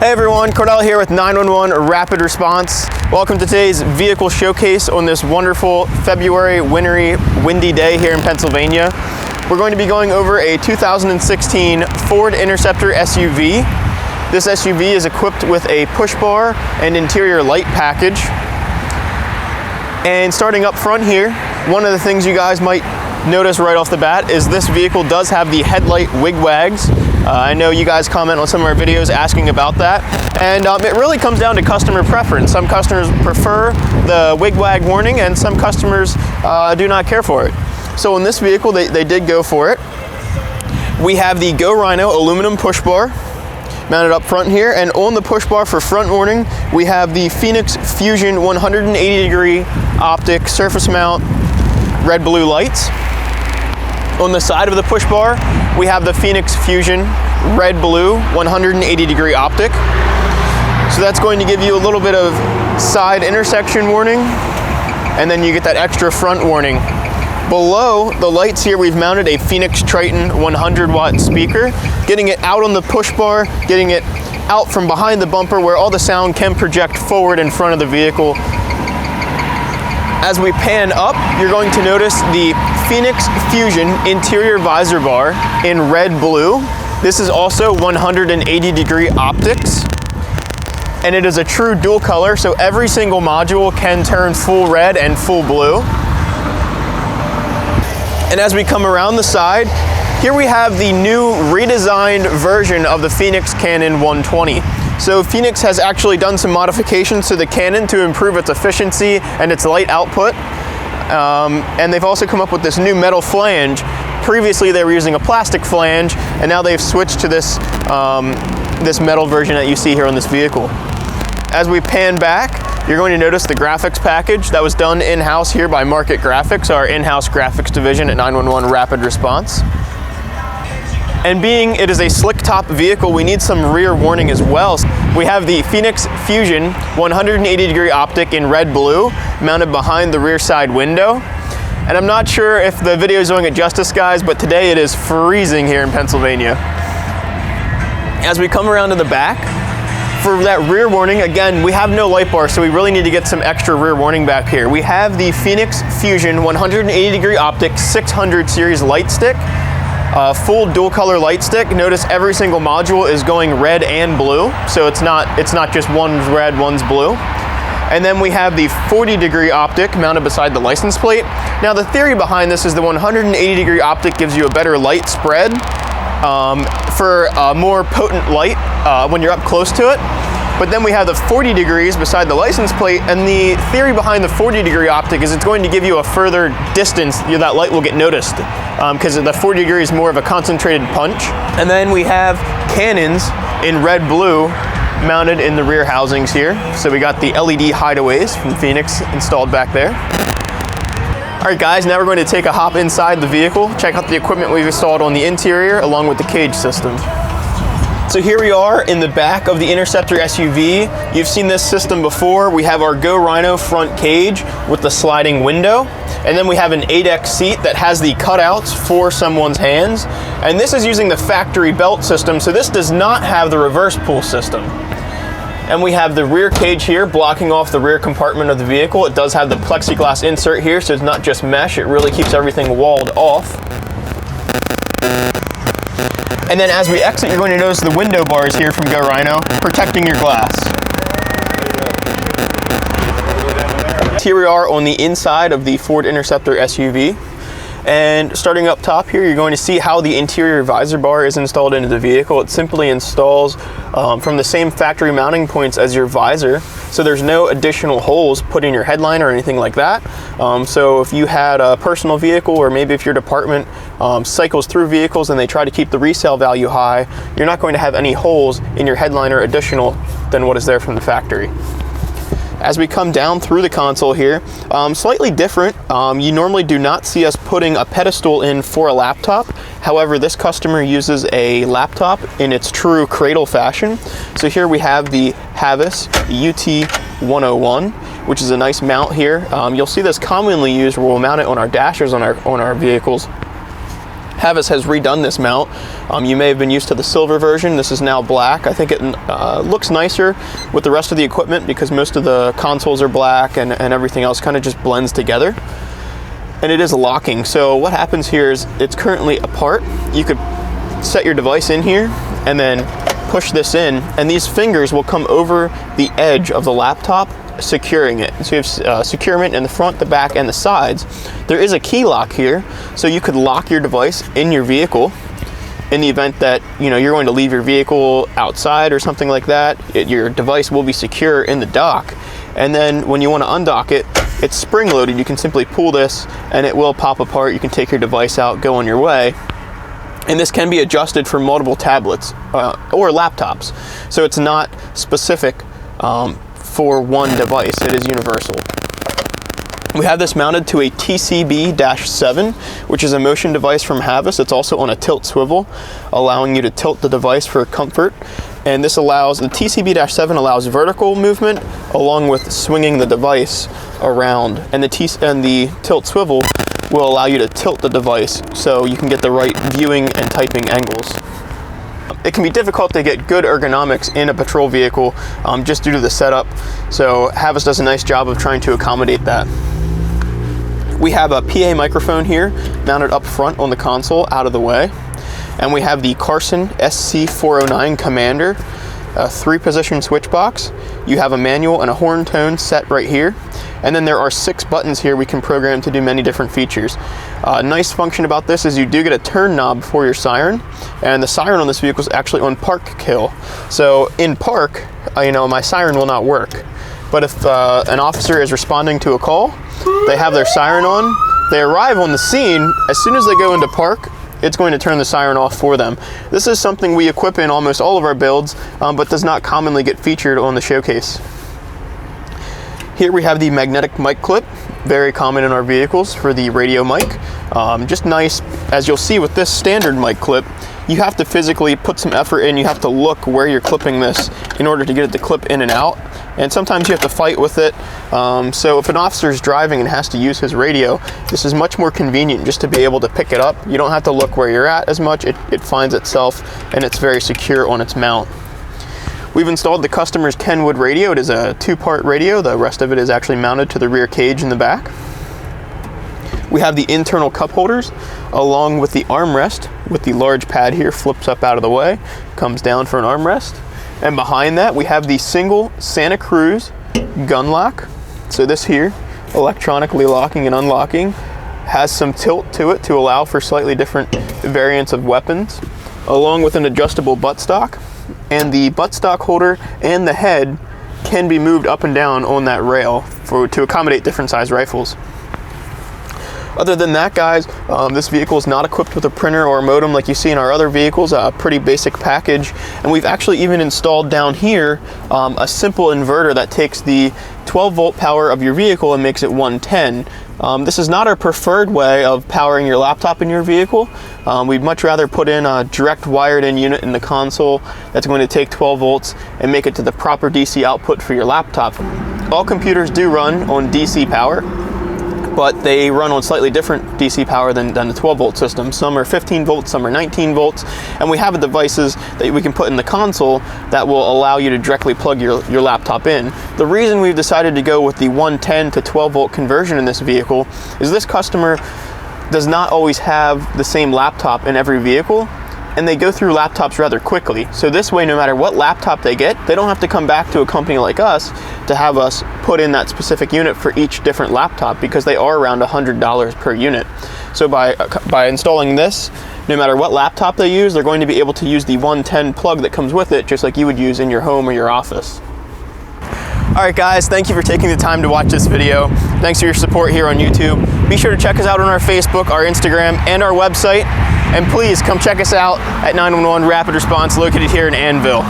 Hey everyone, Cordell here with 911 Rapid Response. Welcome to today's vehicle showcase on this wonderful February wintry, windy day here in Pennsylvania. We're going to be going over a 2016 Ford Interceptor SUV. This SUV is equipped with a push bar and interior light package. And starting up front here, one of the things you guys might notice right off the bat is this vehicle does have the headlight wigwags. I know you guys comment on some of our videos asking about that, and it really comes down to customer preference. Some customers prefer the wigwag warning and some customers do not care for it. So in this vehicle they did go for it. We have the Go Rhino aluminum push bar mounted up front here, and on the push bar for front warning we have the Phoenix Fusion 180 degree optic surface mount red blue lights. On the side of the push bar, we have the Phoenix Fusion red blue 180 degree optic. So that's going to give you a little bit of side intersection warning, and then you get that extra front warning. Below the lights here, we've mounted a Phoenix Triton 100 watt speaker, getting it out on the push bar, getting it out from behind the bumper where all the sound can project forward in front of the vehicle. As we pan up, you're going to notice the Phoenix Fusion interior visor bar in red blue. This is also 180 degree optics, and it is a true dual color, so every single module can turn full red and full blue. And as we come around the side, here we have the new redesigned version of the Phoenix Cannon 120. So Phoenix has actually done some modifications to the Cannon to improve its efficiency and its light output. And they've also come up with this new metal flange. Previously they were using a plastic flange, and now they've switched to this, this metal version that you see here on this vehicle. As we pan back, you're going to notice the graphics package that was done in-house here by Market Graphics, our in-house graphics division at 911 Rapid Response. And being it is a slick top vehicle, we need some rear warning as well. We have the Phoenix Fusion 180 degree optic in red blue mounted behind the rear side window. And I'm not sure if the video is doing it justice, guys, but today it is freezing here in Pennsylvania. As we come around to the back, for that rear warning, again, we have no light bar, so we really need to get some extra rear warning back here. We have the Phoenix Fusion 180 degree optic 600 series light stick. Full dual color light stick. Notice every single module is going red and blue, so it's not just one's red, one's blue. And then we have the 40 degree optic mounted beside the license plate. Now the theory behind this is the 180 degree optic gives you a better light spread for a more potent light when you're up close to it. But then we have the 40 degrees beside the license plate, and the theory behind the 40 degree optic is it's going to give you a further distance. That light will get noticed because the 40 degrees is more of a concentrated punch. And then we have cannons in red blue mounted in the rear housings here. So we got the LED hideaways from Phoenix installed back there. All right guys, now we're going to take a hop inside the vehicle, check out the equipment we've installed on the interior along with the cage system. So here we are in the back of the Interceptor SUV. You've seen this system before. We have our Go Rhino front cage with the sliding window. And then we have an 8X seat that has the cutouts for someone's hands. And this is using the factory belt system, so this does not have the reverse pull system. And we have the rear cage here blocking off the rear compartment of the vehicle. It does have the plexiglass insert here, so it's not just mesh. It really keeps everything walled off. And then as we exit, you're going to notice the window bars here from Go Rhino, protecting your glass. Here we are on the inside of the Ford Interceptor SUV. And starting up top here, you're going to see how the interior visor bar is installed into the vehicle. It simply installs from the same factory mounting points as your visor, so there's no additional holes put in your headliner or anything like that. So if you had a personal vehicle, or maybe if your department cycles through vehicles and they try to keep the resale value high, you're not going to have any holes in your headliner additional than what is there from the factory. As we come down through the console here, slightly different. You normally do not see us putting a pedestal in for a laptop. However, this customer uses a laptop in its true cradle fashion. So here we have the Havas UT101, which is a nice mount here. You'll see this commonly used where we'll mount it on our dashers on our vehicles. Havas has redone this mount. You may have been used to the silver version. This is now black. I think it looks nicer with the rest of the equipment because most of the consoles are black and everything else kind of just blends together. And it is locking. So what happens here is it's currently apart. You could set your device in here and then push this in, and these fingers will come over the edge of the laptop, securing it. So you have securement in the front, the back, and the sides. There is a key lock here, so you could lock your device in your vehicle in the event that you're going to leave your vehicle outside or something like that. Your device will be secure in the dock, and then when you want to undock it, it's spring loaded. You can simply pull this and it will pop apart. You can take your device out, go on your way. And this can be adjusted for multiple tablets or laptops. So it's not specific for one device. It is universal. We have this mounted to a TCB-7, which is a motion device from Havas. It's also on a tilt swivel, allowing you to tilt the device for comfort. And this allows, the TCB-7 allows vertical movement along with swinging the device around. And the tilt swivel will allow you to tilt the device so you can get the right viewing and typing angles. It can be difficult to get good ergonomics in a patrol vehicle just due to the setup, so Havas does a nice job of trying to accommodate that. We have a PA microphone here mounted up front on the console out of the way, and we have the Carson SC409 Commander, a 3-position switch box. You have a manual and a horn tone set right here. And then there are 6 buttons here we can program to do many different features. Nice function about this is you do get a turn knob for your siren, and the siren on this vehicle is actually on park kill. So in park, my siren will not work. But if an officer is responding to a call, they have their siren on, they arrive on the scene, as soon as they go into park, it's going to turn the siren off for them. This is something we equip in almost all of our builds, but does not commonly get featured on the showcase. Here we have the magnetic mic clip, very common in our vehicles for the radio mic. Just nice, as you'll see with this standard mic clip, you have to physically put some effort in, you have to look where you're clipping this in order to get it to clip in and out. And sometimes you have to fight with it. So if an officer is driving and has to use his radio, this is much more convenient just to be able to pick it up. You don't have to look where you're at as much, it finds itself, and it's very secure on its mount. We've installed the customer's Kenwood radio. It is a 2-part radio. The rest of it is actually mounted to the rear cage in the back. We have the internal cup holders along with the armrest with the large pad here, flips up out of the way, comes down for an armrest. And behind that we have the single Santa Cruz gun lock. So this here, electronically locking and unlocking, has some tilt to it to allow for slightly different variants of weapons, along with an adjustable buttstock. And the buttstock holder and the head can be moved up and down on that rail to accommodate different size rifles. Other than that, guys, this vehicle is not equipped with a printer or a modem like you see in our other vehicles, a pretty basic package. And we've actually even installed down here a simple inverter that takes the 12-volt power of your vehicle and makes it 110. This is not our preferred way of powering your laptop in your vehicle. We'd much rather put in a direct wired-in unit in the console that's going to take 12 volts and make it to the proper DC output for your laptop. All computers do run on DC power, but they run on slightly different DC power than the 12-volt system. Some are 15 volts, some are 19 volts, and we have devices that we can put in the console that will allow you to directly plug your laptop in. The reason we've decided to go with the 110 to 12-volt conversion in this vehicle is this customer does not always have the same laptop in every vehicle, and they go through laptops rather quickly. So this way, no matter what laptop they get, they don't have to come back to a company like us to have us put in that specific unit for each different laptop, because they are around $100 per unit. So by installing this, no matter what laptop they use, they're going to be able to use the 110 plug that comes with it, just like you would use in your home or your office. All right, guys, thank you for taking the time to watch this video. Thanks for your support here on YouTube. Be sure to check us out on our Facebook, our Instagram, and our website. And please come check us out at 911 Rapid Response, located here in Annville.